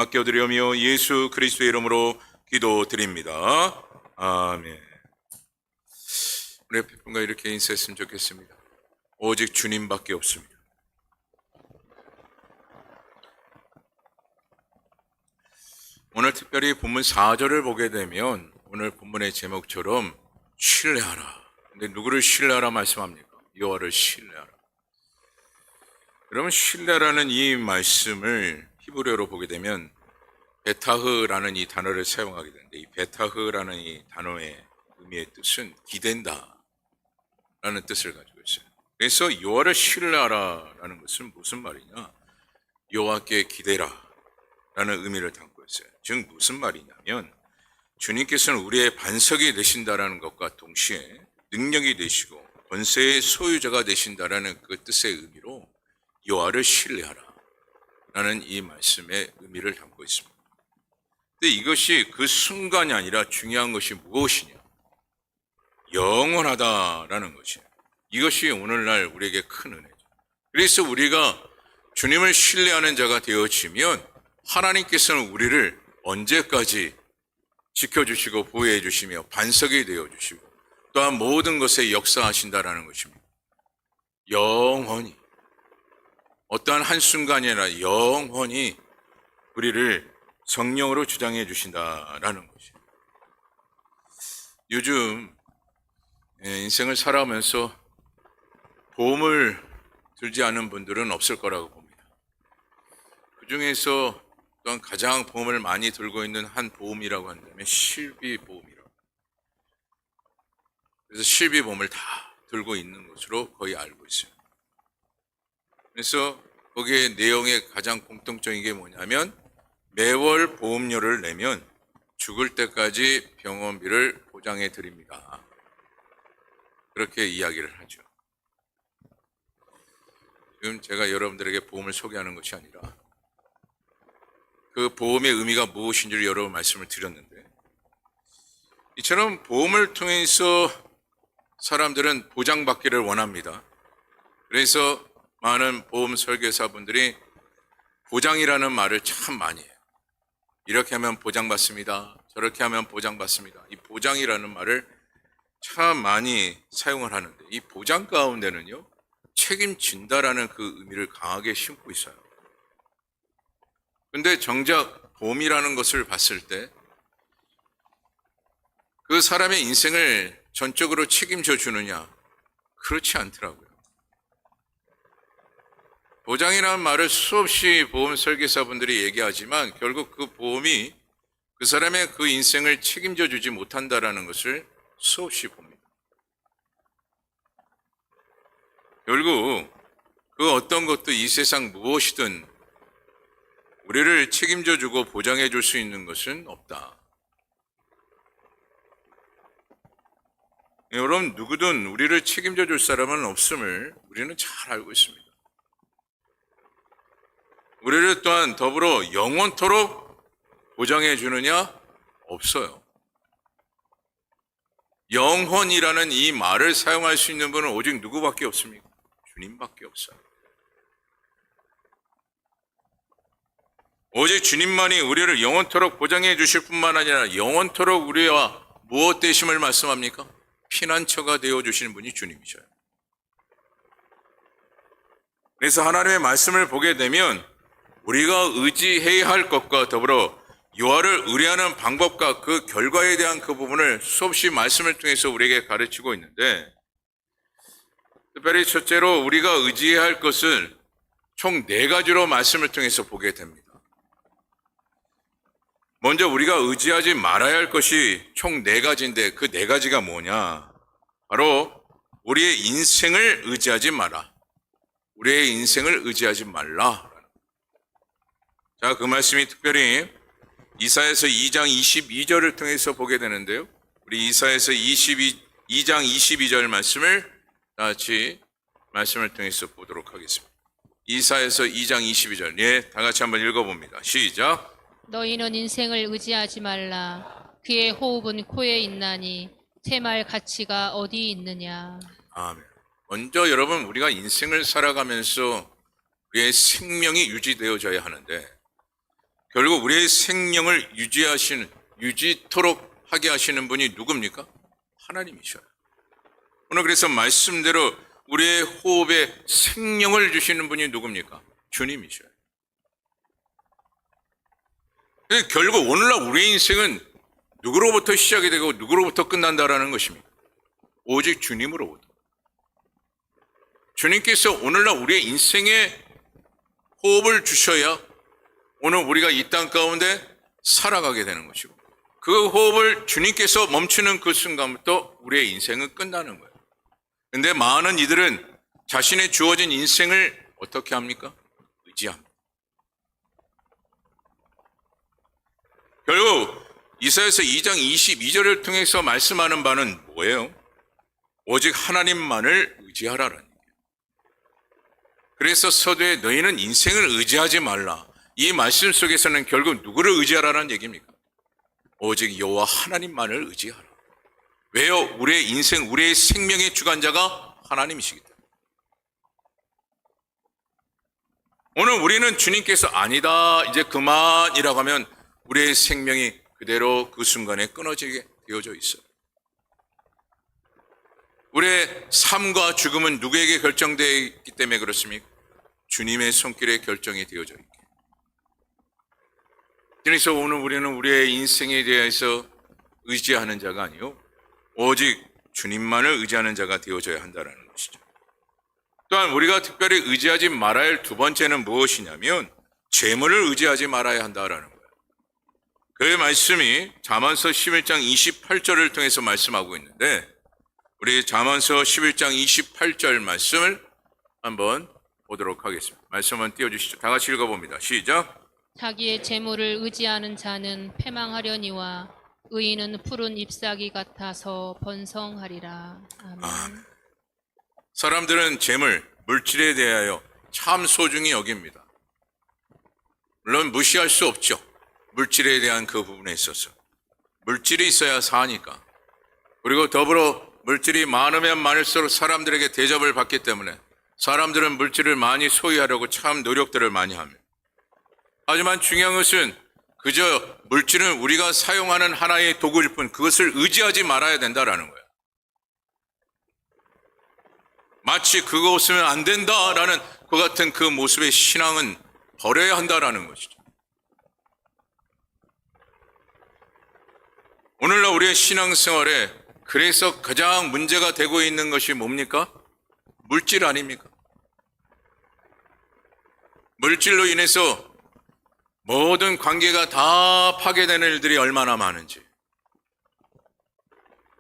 맡겨드리며 예수 그리스도의 이름으로 기도드립니다. 아멘. 우리 옆에 분과 이렇게 인사했으면 좋겠습니다. 오직 주님밖에 없습니다. 오늘 특별히 본문 4절을 보게 되면 오늘 본문의 제목처럼 신뢰하라. 근데 누구를 신뢰하라 말씀합니까? 여호와를 신뢰하라. 여러분, 신뢰라는 이 말씀을 히브리어로 보게 되면 베타흐라는 이 단어를 사용하게 되는데, 이 베타흐라는 이 단어의 의미의 뜻은 기댄다 라는 뜻을 가지고 있어요. 그래서 여호와를 신뢰하라 라는 것은 무슨 말이냐? 여호와께 기대라 라는 의미를 담고 있어요. 즉 무슨 말이냐면, 주님께서는 우리의 반석이 되신다라는 것과 동시에 능력이 되시고 권세의 소유자가 되신다라는 그 뜻의 의미로 여호와를 신뢰하라 라는 이 말씀의 의미를 담고 있습니다. 근데 이것이 그 순간이 아니라 중요한 것이 무엇이냐? 영원하다라는 것이에요. 이것이 오늘날 우리에게 큰 은혜죠. 그래서 우리가 주님을 신뢰하는 자가 되어지면 하나님께서는 우리를 언제까지 지켜주시고 보호해 주시며 반석이 되어주시고 또한 모든 것에 역사하신다라는 것입니다. 영원히, 어떠한 한순간이 아니라 영원히 우리를 성령으로 주장해 주신다라는 것이에요. 요즘 인생을 살아오면서 보험을 들지 않은 분들은 없을 거라고 봅니다. 그 중에서 또한 가장 보험을 많이 들고 있는 한 보험이라고 한다면 실비보험이라고. 그래서 실비보험을 다 들고 있는 것으로 거의 알고 있어요. 그래서 거기에 내용의 가장 공통적인 게 뭐냐면 매월 보험료를 내면 죽을 때까지 병원비를 보장해 드립니다. 그렇게 이야기를 하죠. 지금 제가 여러분들에게 보험을 소개하는 것이 아니라 그 보험의 의미가 무엇인지를 여러 번 말씀을 드렸는데, 이처럼 보험을 통해서 사람들은 보장받기를 원합니다. 그래서 많은 보험 설계사분들이 보장이라는 말을 참 많이 해요. 이렇게 하면 보장받습니다. 저렇게 하면 보장받습니다. 이 보장이라는 말을 참 많이 사용을 하는데, 이 보장 가운데는요, 책임진다라는 그 의미를 강하게 심고 있어요. 근데 정작 보험이라는 것을 봤을 때 그 사람의 인생을 전적으로 책임져 주느냐? 그렇지 않더라고요. 보장이라는 말을 수없이 보험 설계사분들이 얘기하지만 결국 그 보험이 그 사람의 그 인생을 책임져 주지 못한다라는 것을 수없이 봅니다. 결국 그 어떤 것도 이 세상 무엇이든 우리를 책임져 주고 보장해 줄 수 있는 것은 없다. 여러분, 누구든 우리를 책임져 줄 사람은 없음을 우리는 잘 알고 있습니다. 우리를 또한 더불어 영원토록 보장해 주느냐? 없어요. 영원이라는 이 말을 사용할 수 있는 분은 오직 누구밖에 없습니까? 주님밖에 없어요. 오직 주님만이 우리를 영원토록 보장해 주실 뿐만 아니라 영원토록 우리와 무엇 되심을 말씀합니까? 피난처가 되어 주시는 분이 주님이셔요. 그래서 하나님의 말씀을 보게 되면 우리가 의지해야 할 것과 더불어 여호와를 의뢰하는 방법과 그 결과에 대한 그 부분을 수없이 말씀을 통해서 우리에게 가르치고 있는데, 특별히 첫째로 우리가 의지해야 할 것을 총 4가지로 말씀을 통해서 보게 됩니다. 먼저 우리가 의지하지 말아야 할 것이 총 4가지인데 그 4가지가 뭐냐? 바로 우리의 인생을 의지하지 마라. 우리의 인생을 의지하지 말라. 자, 그 말씀이 특별히 이사야서 2장 22절을 통해서 보게 되는데요. 우리 이사야서 2장 22절 말씀을 다 같이 말씀을 통해서 보도록 하겠습니다. 이사야서 2장 22절. 예, 다 같이 한번 읽어봅니다. 시작. 너희는 인생을 의지하지 말라. 그의 호흡은 코에 있나니 쇠말 가치가 어디 있느냐. 아멘. 먼저 여러분, 우리가 인생을 살아가면서 우리의 생명이 유지되어져야 하는데 결국 우리의 생명을 유지토록 하게 하시는 분이 누굽니까? 하나님이셔요. 오늘 그래서 말씀대로 우리의 호흡에 생명을 주시는 분이 누굽니까? 주님이셔요. 결국 오늘날 우리의 인생은 누구로부터 시작이 되고 누구로부터 끝난다라는 것입니다. 오직 주님으로부터. 주님께서 오늘날 우리의 인생에 호흡을 주셔야 오늘 우리가 이 땅 가운데 살아가게 되는 것이고, 그 호흡을 주님께서 멈추는 그 순간부터 우리의 인생은 끝나는 거예요. 근데 많은 이들은 자신의 주어진 인생을 어떻게 합니까? 의지합니다. 결국 이사야서 2장 22절을 통해서 말씀하는 바는 뭐예요? 오직 하나님만을 의지하라는 얘기예요. 그래서 서두에 너희는 인생을 의지하지 말라. 이 말씀 속에서는 결국 누구를 의지하라는 얘기입니까? 오직 여호와 하나님만을 의지하라. 왜요? 우리의 인생, 우리의 생명의 주관자가 하나님이시기 때문에. 오늘 우리는 주님께서 아니다, 이제 그만이라고 하면 우리의 생명이 그대로 그 순간에 끊어지게 되어져 있어요. 우리의 삶과 죽음은 누구에게 결정되어 있기 때문에 그렇습니까? 주님의 손길에 결정이 되어져 있게. 그래서 오늘 우리는 우리의 인생에 대해서 의지하는 자가 아니요, 오직 주님만을 의지하는 자가 되어져야 한다는 것이죠. 또한 우리가 특별히 의지하지 말아야 할 두 번째는 무엇이냐면 재물을 의지하지 말아야 한다라는 거예요. 그 말씀이 잠언서 11장 28절을 통해서 말씀하고 있는데, 우리 잠언서 11장 28절 말씀을 한번 보도록 하겠습니다. 말씀 한번 띄워주시죠. 다 같이 읽어봅니다. 시작. 자기의 재물을 의지하는 자는 패망하려니와 의인은 푸른 잎사귀 같아서 번성하리라. 아멘. 사람들은 재물, 물질에 대하여 참 소중히 여깁니다. 물론 무시할 수 없죠. 물질에 대한 그 부분에 있어서. 물질이 있어야 사니까. 그리고 더불어 물질이 많으면 많을수록 사람들에게 대접을 받기 때문에 사람들은 물질을 많이 소유하려고 참 노력들을 많이 합니다. 하지만 중요한 것은 그저 물질은 우리가 사용하는 하나의 도구일 뿐 그것을 의지하지 말아야 된다라는 거예요. 마치 그거 없으면 안 된다라는 그 같은 그 모습의 신앙은 버려야 한다라는 것이죠. 오늘날 우리의 신앙생활에 그래서 가장 문제가 되고 있는 것이 뭡니까? 물질 아닙니까? 물질로 인해서 모든 관계가 다 파괴되는 일들이 얼마나 많은지.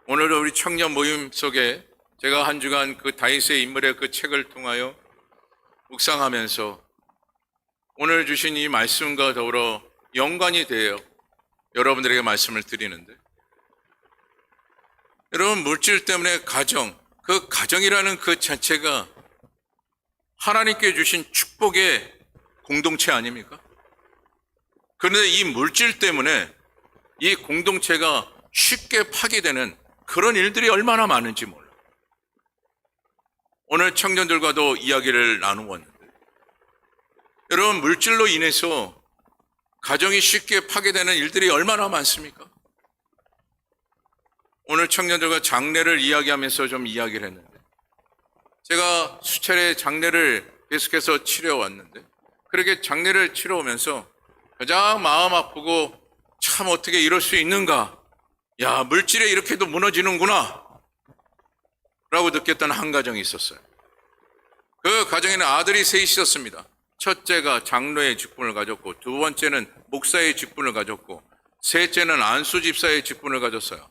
오늘도 우리 청년 모임 속에 제가 한 주간 그 다윗의 인물의 그 책을 통하여 묵상하면서 오늘 주신 이 말씀과 더불어 연관이 되어 여러분들에게 말씀을 드리는데, 여러분 물질 때문에 그 가정이라는 그 자체가 하나님께 주신 축복의 공동체 아닙니까? 그런데 이 물질 때문에 이 공동체가 쉽게 파괴되는 그런 일들이 얼마나 많은지 몰라요. 오늘 청년들과도 이야기를 나누었는데, 여러분 물질로 인해서 가정이 쉽게 파괴되는 일들이 얼마나 많습니까? 오늘 청년들과 장례를 이야기하면서 좀 이야기를 했는데, 제가 수차례 장례를 계속해서 치러왔는데, 그렇게 장례를 치러오면서 가장 마음 아프고 참 어떻게 이럴 수 있는가, 야 물질에 이렇게도 무너지는구나 라고 느꼈던 한 가정이 있었어요. 그 가정에는 아들이 셋이 있었습니다. 첫째가 장로의 직분을 가졌고, 두 번째는 목사의 직분을 가졌고, 셋째는 안수 집사의 직분을 가졌어요.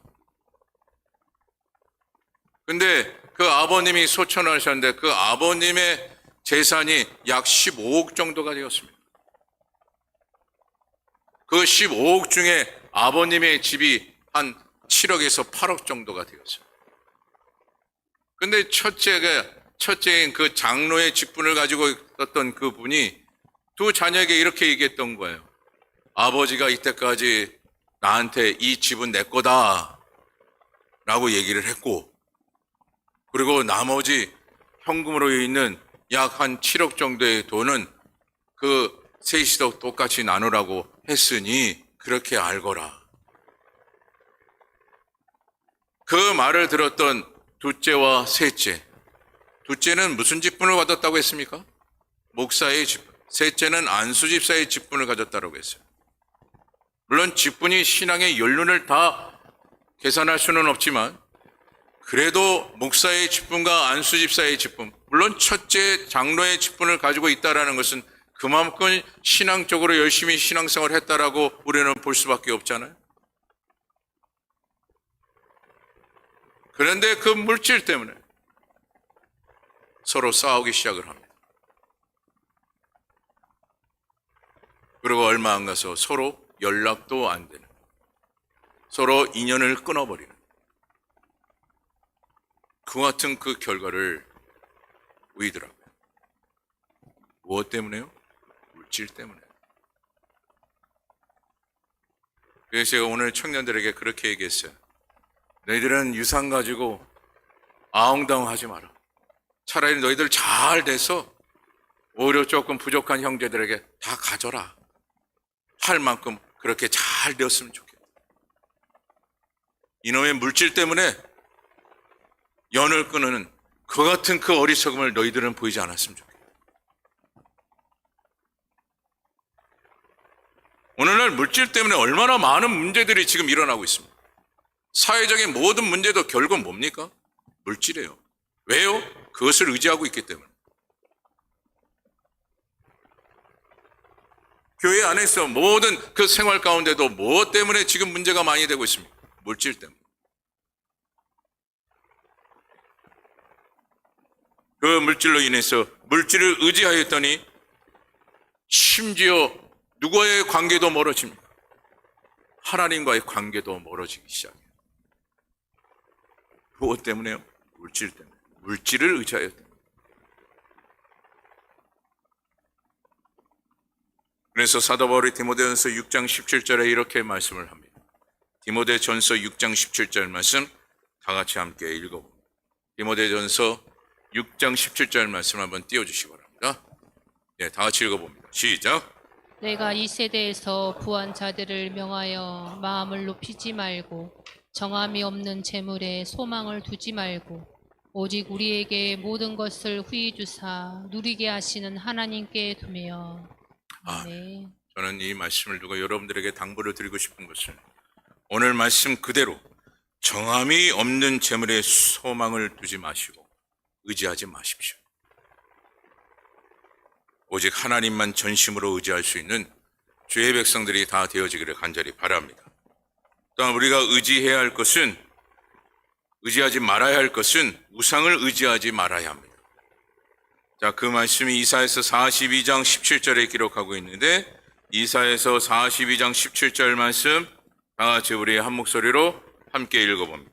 근데 그 아버님이 소천을 하셨는데 그 아버님의 재산이 약 15억 정도가 되었습니다. 그 15억 중에 아버님의 집이 한 7억에서 8억 정도가 되었어요. 근데 첫째인 그 장로의 직분을 가지고 있었던 그 분이 두 자녀에게 이렇게 얘기했던 거예요. 아버지가 이때까지 나한테 이 집은 내 거다 라고 얘기를 했고, 그리고 나머지 현금으로 있는 약 한 7억 정도의 돈은 그 셋이서 똑같이 나누라고 했으니 그렇게 알거라. 그 말을 들었던 둘째와 셋째. 둘째는 무슨 직분을 받았다고 했습니까? 목사의 직분. 셋째는 안수 집사의 직분을 가졌다고 했어요. 물론 직분이 신앙의 연륜을 다 계산할 수는 없지만 그래도 목사의 직분과 안수 집사의 직분, 물론 첫째 장로의 직분을 가지고 있다는 것은 그만큼 신앙적으로 열심히 신앙생활을 했다라고 우리는 볼 수밖에 없잖아요. 그런데 그 물질 때문에 서로 싸우기 시작을 합니다. 그리고 얼마 안 가서 서로 연락도 안 되는, 서로 인연을 끊어버리는 그 같은 그 결과를 보이더라고요. 무엇 때문에요? 물질 때문에. 그래서 제가 오늘 청년들에게 그렇게 얘기했어요. 너희들은 유산 가지고 아웅다웅하지 마라. 차라리 너희들 잘 돼서 오히려 조금 부족한 형제들에게 다 가져라. 할 만큼 그렇게 잘 되었으면 좋겠다. 이놈의 물질 때문에 연을 끊는 그 같은 그 어리석음을 너희들은 보이지 않았으면 좋겠다. 오늘날 물질 때문에 얼마나 많은 문제들이 지금 일어나고 있습니다. 사회적인 모든 문제도 결국 뭡니까? 물질이에요. 왜요? 그것을 의지하고 있기 때문에. 교회 안에서 모든 그 생활 가운데도 무엇 때문에 지금 문제가 많이 되고 있습니까? 물질 때문에. 그 물질로 인해서 물질을 의지하였더니 심지어 누구와의 관계도 멀어집니다. 하나님과의 관계도 멀어지기 시작해요. 무엇 때문에요? 물질 때문에. 물질을 의지하였다. 그래서 사도 바울이 디모데전서 6장 17절에 이렇게 말씀을 합니다. 디모데전서 6장 17절 말씀 다 같이 함께 읽어봅니다. 디모데전서 6장 17절 말씀 한번 띄워주시기 바랍니다. 네, 다 같이 읽어봅니다. 시작. 내가 이 세대에서 부한 자들을 명하여 마음을 높이지 말고 정함이 없는 재물에 소망을 두지 말고 오직 우리에게 모든 것을 후히 주사 누리게 하시는 하나님께 두며. 네. 저는 이 말씀을 두고 여러분들에게 당부를 드리고 싶은 것은 오늘 말씀 그대로 정함이 없는 재물에 소망을 두지 마시고 의지하지 마십시오. 오직 하나님만 전심으로 의지할 수 있는 주의 백성들이 다 되어지기를 간절히 바랍니다. 또한 우리가 의지해야 할 것은, 의지하지 말아야 할 것은 우상을 의지하지 말아야 합니다. 자, 그 말씀이 이사야서 42장 17절에 기록하고 있는데 이사야서 42장 17절 말씀 다 같이 우리 한 목소리로 함께 읽어봅니다.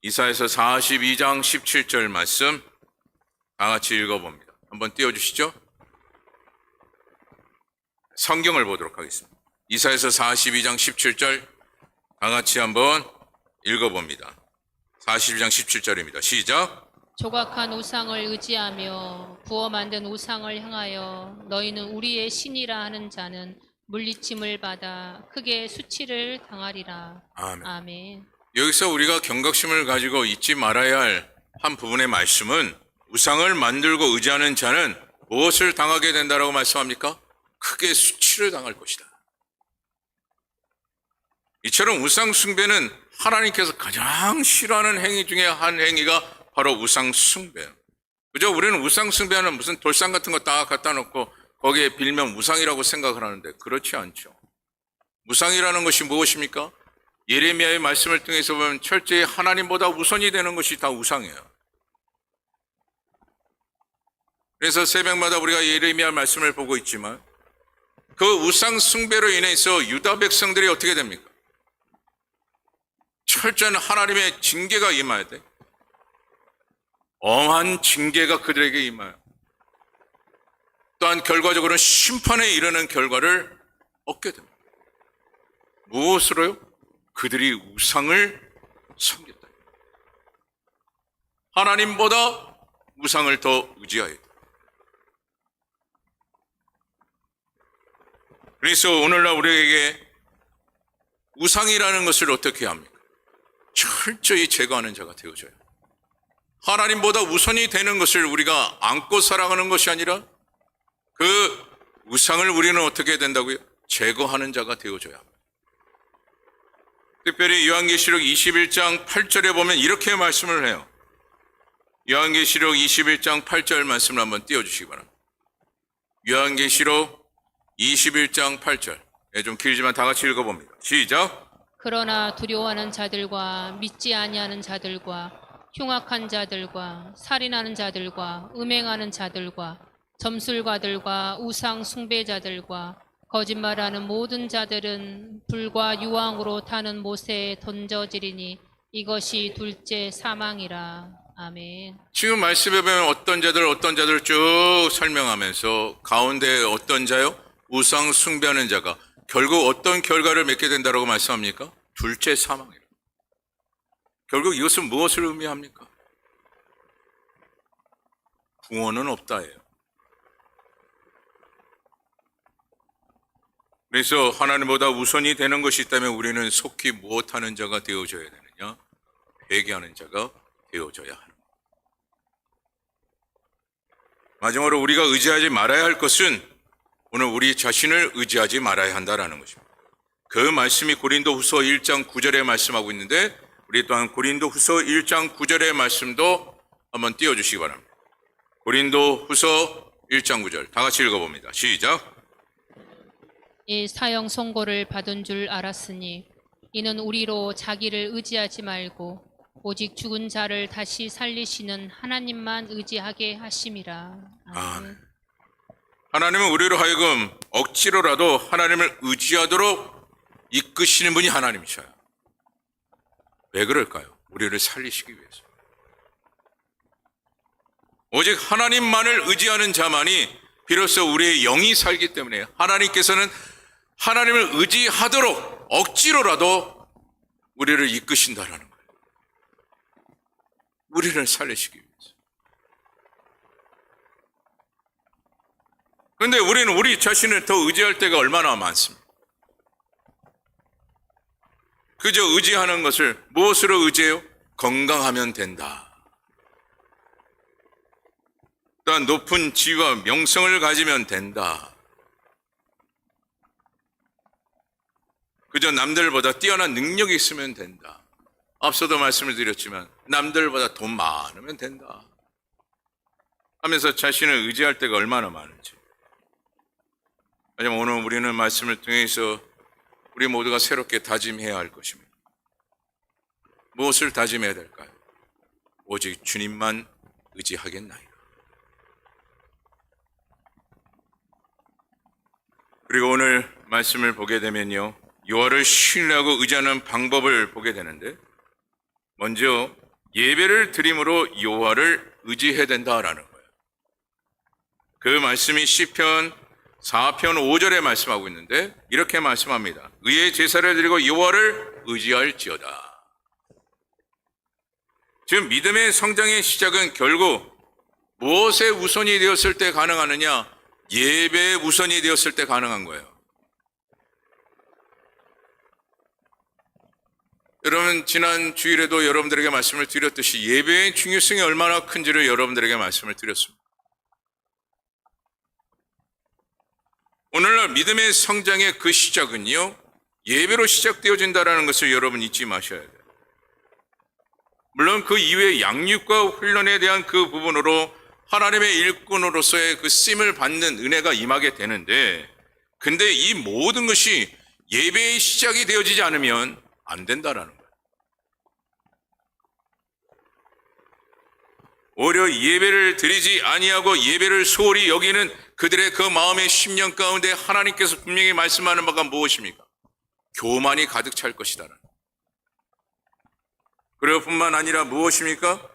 이사야서 42장 17절 말씀 다 같이 읽어봅니다. 한번 띄워주시죠. 성경을 보도록 하겠습니다. 이사야서 42장 17절 다 같이 한번 읽어봅니다. 42장 17절입니다. 시작. 조각한 우상을 의지하며 부어 만든 우상을 향하여 너희는 우리의 신이라 하는 자는 물리침을 받아 크게 수치를 당하리라. 아멘. 아멘. 여기서 우리가 경각심을 가지고 잊지 말아야 할 한 부분의 말씀은 우상을 만들고 의지하는 자는 무엇을 당하게 된다라고 말씀합니까? 크게 수치를 당할 것이다. 이처럼 우상 숭배는 하나님께서 가장 싫어하는 행위 중에 한 행위가 바로 우상 숭배예요. 그죠? 우리는 우상 숭배하는 무슨 돌상 같은 거 딱 갖다 놓고 거기에 빌면 우상이라고 생각을 하는데 그렇지 않죠. 우상이라는 것이 무엇입니까? 예레미야의 말씀을 통해서 보면 철저히 하나님보다 우선이 되는 것이 다 우상이에요. 그래서 새벽마다 우리가 예레미야 말씀을 보고 있지만 그 우상 숭배로 인해서 유다 백성들이 어떻게 됩니까? 철저한 하나님의 징계가 임해야 돼. 엄한 징계가 그들에게 임해요. 또한 결과적으로는 심판에 이르는 결과를 얻게 됩니다. 무엇으로요? 그들이 우상을 섬겼다. 하나님보다 우상을 더 의지하였다. 그래서 오늘날 우리에게 우상이라는 것을 어떻게 합니까? 철저히 제거하는 자가 되어져요. 하나님보다 우선이 되는 것을 우리가 안고 살아가는 것이 아니라 그 우상을 우리는 어떻게 해야 된다고요? 제거하는 자가 되어져야 합니다. 특별히 요한계시록 21장 8절에 보면 이렇게 말씀을 해요. 요한계시록 21장 8절 말씀을 한번 띄워주시기 바랍니다. 요한계시록 21장 8절. 좀 길지만 다 같이 읽어봅니다. 시작. 그러나 두려워하는 자들과 믿지 아니하는 자들과 흉악한 자들과 살인하는 자들과 음행하는 자들과 점술가들과 우상 숭배자들과 거짓말하는 모든 자들은 불과 유황으로 타는 못에 던져지리니 이것이 둘째 사망이라. 아멘. 지금 말씀에 보면 어떤 자들 쭉 설명하면서 가운데 어떤 자요? 우상 숭배하는 자가 결국 어떤 결과를 맺게 된다고 말씀합니까? 둘째 사망이라. 결국 이것은 무엇을 의미합니까? 구원은 없다예요. 그래서 하나님보다 우선이 되는 것이 있다면 우리는 속히 무엇하는 자가 되어져야 되느냐? 회개하는 자가 되어져야 하는 것. 마지막으로 우리가 의지하지 말아야 할 것은 오늘 우리 자신을 의지하지 말아야 한다는 것입니다. 그 말씀이 고린도후서 1장 9절에 말씀하고 있는데 우리 또한 고린도후서 1장 9절의 말씀도 한번 띄워주시기 바랍니다. 고린도후서 1장 9절 다 같이 읽어봅니다. 시작. 이 사형 선고를 받은 줄 알았으니 이는 우리로 자기를 의지하지 말고 오직 죽은 자를 다시 살리시는 하나님만 의지하게 하심이라. 아멘. 하나님은 우리로 하여금 억지로라도 하나님을 의지하도록 이끄시는 분이 하나님이셔요. 왜 그럴까요? 우리를 살리시기 위해서. 오직 하나님만을 의지하는 자만이 비로소 우리의 영이 살기 때문에 하나님께서는 하나님을 의지하도록 억지로라도 우리를 이끄신다라는 거예요. 우리를 살리시기 위해서. 그런데 우리는 우리 자신을 더 의지할 때가 얼마나 많습니까? 그저 의지하는 것을 무엇으로 의지해요? 건강하면 된다. 또한 높은 지위와 명성을 가지면 된다. 그저 남들보다 뛰어난 능력이 있으면 된다. 앞서도 말씀을 드렸지만 남들보다 돈 많으면 된다. 하면서 자신을 의지할 때가 얼마나 많은지. 하지만 오늘 우리는 말씀을 통해서 우리 모두가 새롭게 다짐해야 할 것입니다. 무엇을 다짐해야 될까요? 오직 주님만 의지하겠나이다. 그리고 오늘 말씀을 보게 되면요, 여호와를 신뢰하고 의지하는 방법을 보게 되는데, 먼저 예배를 드림으로 여호와를 의지해야 된다라는 거예요. 그 말씀이 시편 4편 5절에 말씀하고 있는데 이렇게 말씀합니다. 의의 제사를 드리고 여호와를 의지할지어다. 지금 믿음의 성장의 시작은 결국 무엇에 우선이 되었을 때 가능하느냐? 예배에 우선이 되었을 때 가능한 거예요. 여러분, 지난 주일에도 여러분들에게 말씀을 드렸듯이 예배의 중요성이 얼마나 큰지를 여러분들에게 말씀을 드렸습니다. 오늘날 믿음의 성장의 그 시작은요, 예배로 시작되어진다는 것을 여러분 잊지 마셔야 돼요. 물론 그 이후에 양육과 훈련에 대한 그 부분으로 하나님의 일꾼으로서의 그 쓰임을 받는 은혜가 임하게 되는데, 근데 이 모든 것이 예배의 시작이 되어지지 않으면 안 된다라는 거예요. 오히려 예배를 드리지 아니하고 예배를 소홀히 여기는 그들의 그 마음의 심령 가운데 하나님께서 분명히 말씀하는 바가 무엇입니까? 교만이 가득 찰 것이다. 그리고 뿐만 아니라 무엇입니까?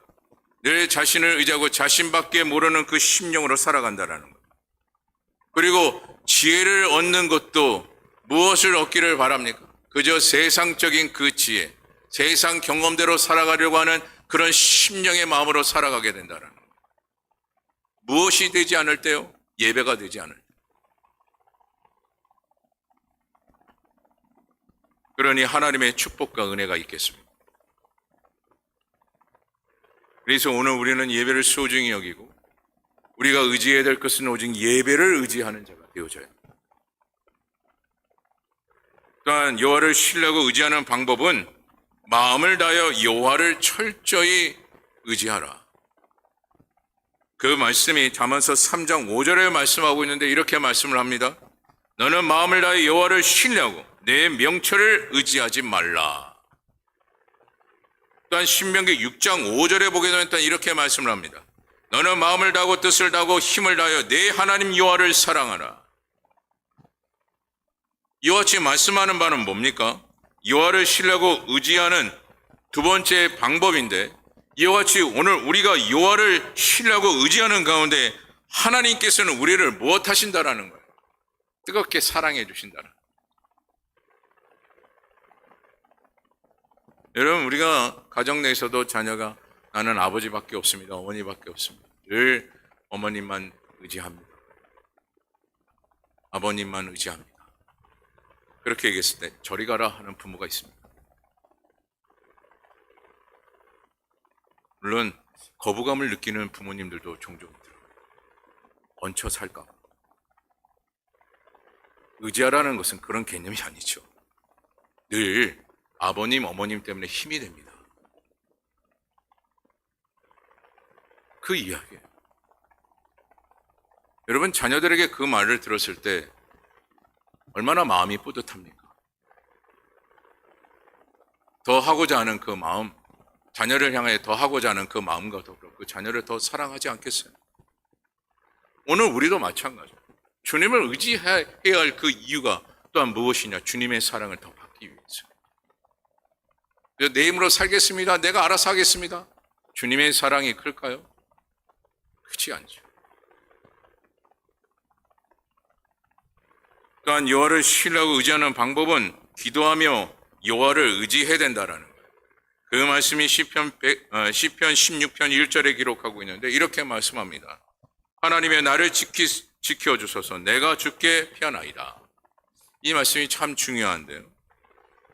내 자신을 의지하고 자신밖에 모르는 그 심령으로 살아간다는 것. 그리고 지혜를 얻는 것도 무엇을 얻기를 바랍니까? 그저 세상적인 그 지혜, 세상 경험대로 살아가려고 하는 그런 심령의 마음으로 살아가게 된다는 것. 무엇이 되지 않을 때요? 예배가 되지 않을 때. 그러니 하나님의 축복과 은혜가 있겠습니다. 그래서 오늘 우리는 예배를 소중히 여기고 우리가 의지해야 될 것은 오직 예배를 의지하는 자가 되어져야 합니다. 또한 여호와를 신뢰하고 의지하는 방법은 마음을 다하여 여호와를 철저히 의지하라. 그 말씀이 잠언서 3장 5절에 말씀하고 있는데 이렇게 말씀을 합니다. 너는 마음을 다하여 여호와를 신뢰하고 내 명철을 의지하지 말라. 또한 신명기 6장 5절에 보게 되면 이렇게 말씀을 합니다. 너는 마음을 다하고 뜻을 다하고 힘을 다하여 내 하나님 여호와를 사랑하라. 이와 같이 말씀하는 바는 뭡니까? 여호와를 신뢰하고 의지하는 두 번째 방법인데 이와 같이 오늘 우리가 여호와를 신뢰하고 의지하는 가운데 하나님께서는 우리를 무엇하신다라는 거예요? 뜨겁게 사랑해 주신다는. 여러분 우리가 가정 내에서도 자녀가 나는 아버지밖에 없습니다. 어머니밖에 없습니다. 늘 어머님만 의지합니다. 아버님만 의지합니다. 그렇게 얘기했을 때 저리 가라 하는 부모가 있습니다. 물론 거부감을 느끼는 부모님들도 종종 있더라고요. 얹혀 살까 봐. 의지하라는 것은 그런 개념이 아니죠. 늘 아버님, 어머님 때문에 힘이 됩니다. 그 이야기예요. 여러분 자녀들에게 그 말을 들었을 때 얼마나 마음이 뿌듯합니까? 더 하고자 하는 그 마음, 자녀를 향해 더 하고자 하는 그 마음과 더불어 그 자녀를 더 사랑하지 않겠어요? 오늘 우리도 마찬가지예요. 주님을 의지해야 할 그 이유가 또한 무엇이냐? 주님의 사랑을 더 받기 위해서. 내 힘으로 살겠습니다. 내가 알아서 하겠습니다. 주님의 사랑이 클까요? 크지 않죠. 또한 여호와를 신뢰하고 의지하는 방법은 기도하며 여호와를 의지해야 된다라는 거예요. 그 말씀이 시편 16편 1절에 기록하고 있는데 이렇게 말씀합니다. 하나님의 나를 지켜주소서 내가 주께 피하나이다. 이 말씀이 참 중요한데요.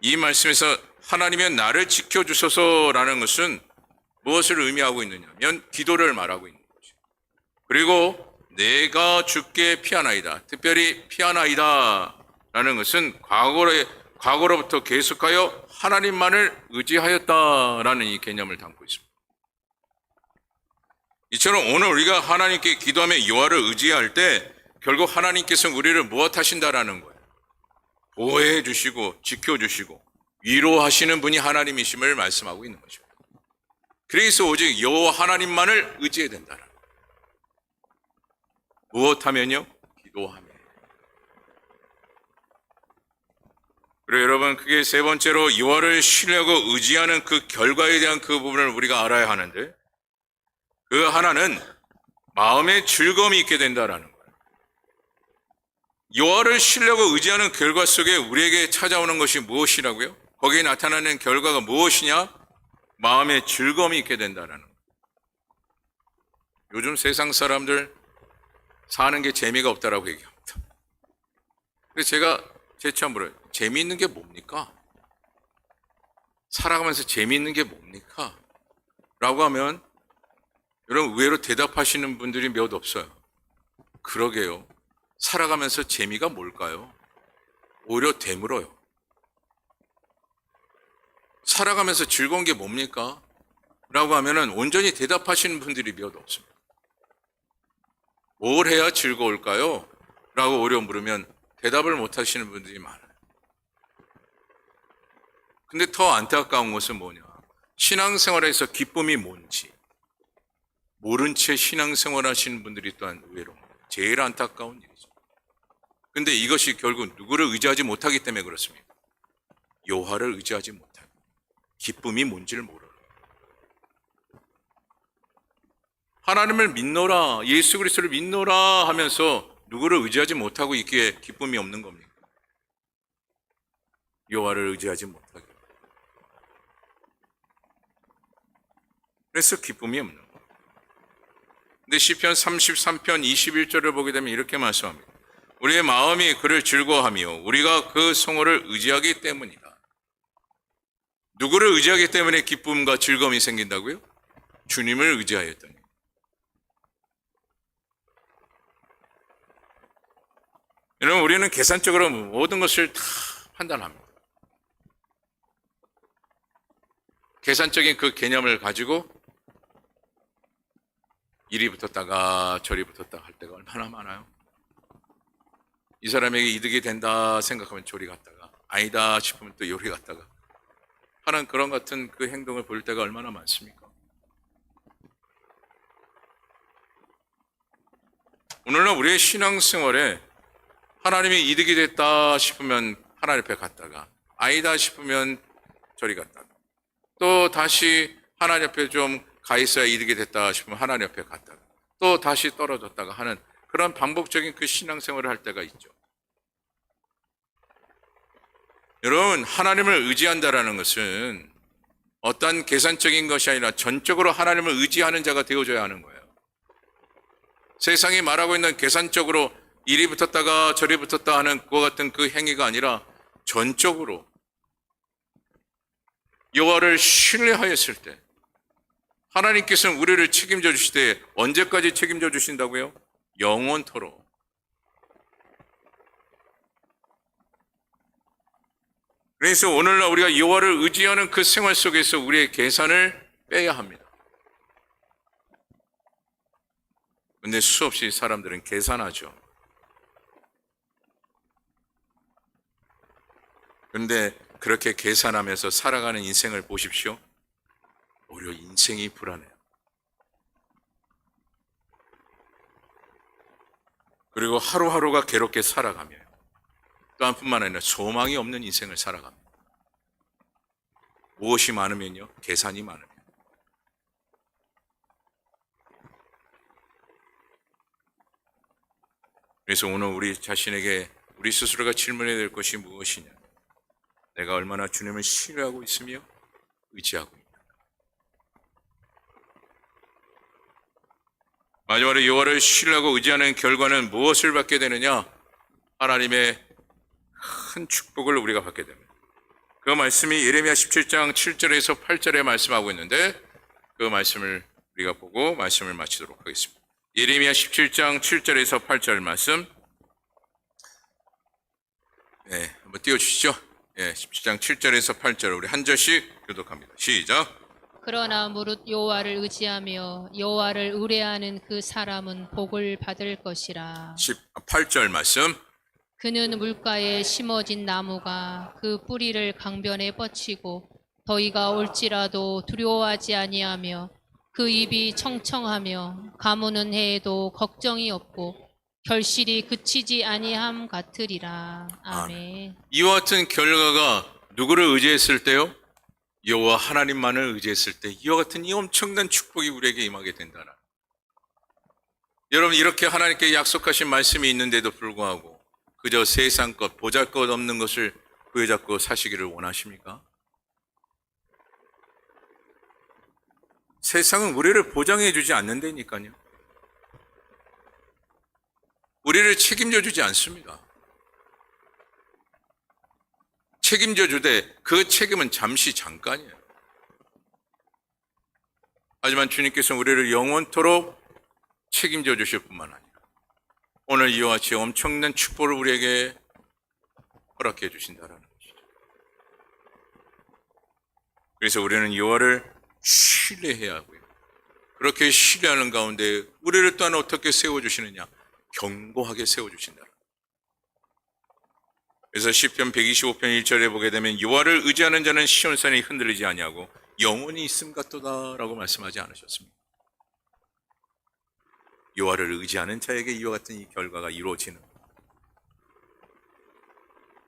이 말씀에서 하나님의 나를 지켜주소서라는 것은 무엇을 의미하고 있느냐면 기도를 말하고 있는 거죠. 그리고 내가 주께 피하나이다. 특별히 피하나이다 라는 것은 과거로부터 계속하여 하나님만을 의지하였다라는 이 개념을 담고 있습니다. 이처럼 오늘 우리가 하나님께 기도하며 여호와를 의지할 때 결국 하나님께서 우리를 무엇하신다라는 거예요. 보호해 주시고 지켜주시고 위로하시는 분이 하나님이심을 말씀하고 있는 것입니다. 그래서 오직 여호와 하나님만을 의지해야 된다는 거예요. 무엇하면요? 기도하며. 그리고 여러분 그게 세 번째로 여호와를 신뢰하고 의지하는 그 결과에 대한 그 부분을 우리가 알아야 하는데 그 하나는 마음의 즐거움이 있게 된다라는 거예요. 여호와를 신뢰하고 의지하는 결과 속에 우리에게 찾아오는 것이 무엇이라고요? 거기에 나타나는 결과가 무엇이냐? 마음의 즐거움이 있게 된다라는 거예요. 요즘 세상 사람들 사는 게 재미가 없다라고 얘기합니다. 그래서 제가 재차 물어요. 재미있는 게 뭡니까? 살아가면서 재미있는 게 뭡니까? 라고 하면 여러분 의외로 대답하시는 분들이 몇 없어요. 그러게요. 살아가면서 재미가 뭘까요? 오히려 되물어요. 살아가면서 즐거운 게 뭡니까? 라고 하면은 온전히 대답하시는 분들이 몇 없습니다. 뭘 해야 즐거울까요? 라고 오히려 물으면 대답을 못 하시는 분들이 많아요. 근데 더 안타까운 것은 뭐냐? 신앙생활에서 기쁨이 뭔지 모른 채 신앙생활 하시는 분들이 또한 의외로 제일 안타까운 일이죠. 근데 이것이 결국 누구를 의지하지 못하기 때문에 그렇습니다. 여호와를 의지하지 못하고 기쁨이 뭔지를 모르는 하나님을 믿노라, 예수 그리스도를 믿노라 하면서 누구를 의지하지 못하고 있기에 기쁨이 없는 겁니까? 여호와를 의지하지 못하게. 그래서 기쁨이 없는 거예요. 근데 시편 33편 21절을 보게 되면 이렇게 말씀합니다. 우리의 마음이 그를 즐거워하며 우리가 그 성호를 의지하기 때문이다. 누구를 의지하기 때문에 기쁨과 즐거움이 생긴다고요? 주님을 의지하였더니. 여러분, 우리는 계산적으로 모든 것을 다 판단합니다. 계산적인 그 개념을 가지고 이리 붙었다가 저리 붙었다 할 때가 얼마나 많아요. 이 사람에게 이득이 된다 생각하면 저리 갔다가, 아니다 싶으면 또 요리 갔다가 하는 그런 같은 그 행동을 볼 때가 얼마나 많습니까? 오늘날 우리의 신앙생활에 하나님이 이득이 됐다 싶으면 하나님 앞에 갔다가, 아니다 싶으면 저리 갔다가, 또 다시 하나님 앞에 좀 가 있어야 이득이 됐다 싶으면 하나님 앞에 갔다가, 또 다시 떨어졌다가 하는 그런 반복적인 그 신앙생활을 할 때가 있죠. 여러분, 하나님을 의지한다라는 것은 어떤 계산적인 것이 아니라 전적으로 하나님을 의지하는 자가 되어줘야 하는 거예요. 세상이 말하고 있는 계산적으로 이리 붙었다가 저리 붙었다 하는 그와 같은 그 행위가 아니라 전적으로 여호와를 신뢰하였을 때 하나님께서는 우리를 책임져 주시되, 언제까지 책임져 주신다고요? 영원토록. 그래서 오늘날 우리가 여호와를 의지하는 그 생활 속에서 우리의 계산을 빼야 합니다. 근데 수없이 사람들은 계산하죠. 그런데 그렇게 계산하면서 살아가는 인생을 보십시오. 오히려 인생이 불안해요. 그리고 하루하루가 괴롭게 살아가며 또 한뿐만 아니라 소망이 없는 인생을 살아갑니다. 무엇이 많으면요? 계산이 많으면. 그래서 오늘 우리 자신에게 우리 스스로가 질문해야 될 것이 무엇이냐? 내가 얼마나 주님을 신뢰하고 있으며 의지하고 있다. 마지막으로 여호와를 신뢰하고 의지하는 결과는 무엇을 받게 되느냐? 하나님의 큰 축복을 우리가 받게 됩니다. 그 말씀이 예레미야 17장 7절에서 8절에 말씀하고 있는데, 그 말씀을 우리가 보고 말씀을 마치도록 하겠습니다. 예레미야 17장 7절에서 8절 말씀, 한번 띄워주시죠. 17장 7절에서 8절 우리 한 절씩 교독합니다. 시작. 그러나 무릇 여호와를 의지하며 여호와를 의뢰하는 그 사람은 복을 받을 것이라. 18절 말씀. 그는 물가에 심어진 나무가 그 뿌리를 강변에 뻗치고 더위가 올지라도 두려워하지 아니하며 그 입이 청청하며 가무는 해에도 걱정이 없고 결실이 그치지 아니함 같으리라. 아멘. 이와 같은 결과가 누구를 의지했을 때요? 여호와 하나님만을 의지했을 때 이와 같은 이 엄청난 축복이 우리에게 임하게 된다는. 여러분, 이렇게 하나님께 약속하신 말씀이 있는데도 불구하고 그저 세상 것, 보잘것 없는 것을 구해잡고 사시기를 원하십니까? 세상은 우리를 보장해 주지 않는다니까요. 우리를 책임져 주지 않습니다. 책임져 주되 그 책임은 잠시 잠깐이에요. 하지만 주님께서는 우리를 영원토록 책임져 주실 뿐만 아니라 오늘 이와 같이 엄청난 축복을 우리에게 허락해 주신다는 것이죠. 그래서 우리는 여호와를 신뢰해야 하고요. 그렇게 신뢰하는 가운데 우리를 또한 어떻게 세워주시느냐? 견고하게 세워주신다. 그래서 시편 125편 1절에 보게 되면 여호와를 의지하는 자는 시온산이 흔들리지 아니하고 영원히 있음 같도다라고 말씀하지 않으셨습니까? 여호와를 의지하는 자에게 이와 같은 이 결과가 이루어지는.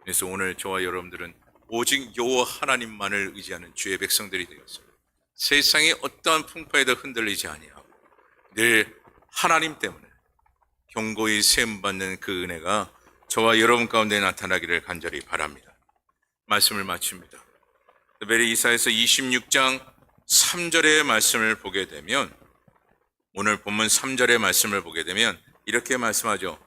그래서 오늘 저와 여러분들은 오직 여호와 하나님만을 의지하는 주의 백성들이 되었습니다. 세상의 어떠한 풍파에도 흔들리지 아니하고 늘 하나님 때문에 견고히 세움받는 그 은혜가 저와 여러분 가운데 나타나기를 간절히 바랍니다. 말씀을 마칩니다. 특별히 이사야서 26장 3절의 말씀을 보게 되면, 오늘 본문 3절의 말씀을 보게 되면 이렇게 말씀하죠.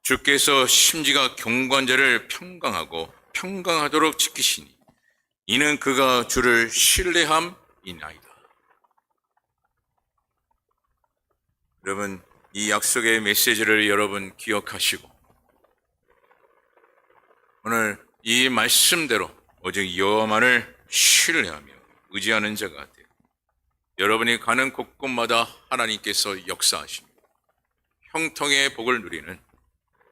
주께서 심지가 경건자를 평강하고 평강하도록 지키시니 이는 그가 주를 신뢰함이나이다. 여러분, 이 약속의 메시지를 여러분 기억하시고 오늘 이 말씀대로 오직 여호와만을 신뢰하며 의지하는 자가 되어 여러분이 가는 곳곳마다 하나님께서 역사하십니다. 형통의 복을 누리는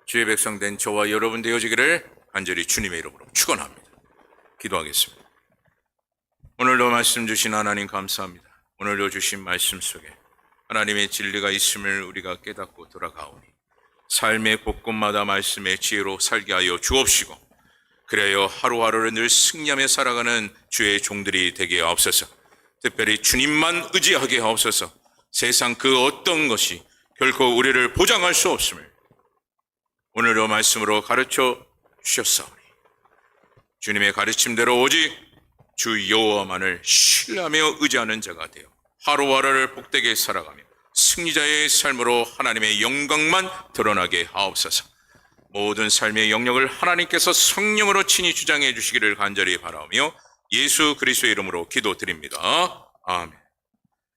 주의 백성 된 저와 여러분 되어지기를 간절히 주님의 이름으로 축원합니다. 기도하겠습니다. 오늘도 말씀 주신 하나님 감사합니다. 오늘도 주신 말씀 속에 하나님의 진리가 있음을 우리가 깨닫고 돌아가오니 삶의 곳곳마다 말씀의 지혜로 살게 하여 주옵시고 그래야 하루하루를 늘 승리하며 살아가는 주의 종들이 되게 하옵소서. 특별히 주님만 의지하게 하옵소서. 세상 그 어떤 것이 결코 우리를 보장할 수 없음을 오늘도 말씀으로 가르쳐 주셨사오니 주님의 가르침대로 오직 주 여호와만을 신뢰하며 의지하는 자가 되어 하루하루를 복되게 살아가며 승리자의 삶으로 하나님의 영광만 드러나게 하옵소서. 모든 삶의 영역을 하나님께서 성령으로 친히 주장해 주시기를 간절히 바라오며 예수 그리스도의 이름으로 기도드립니다. 아멘.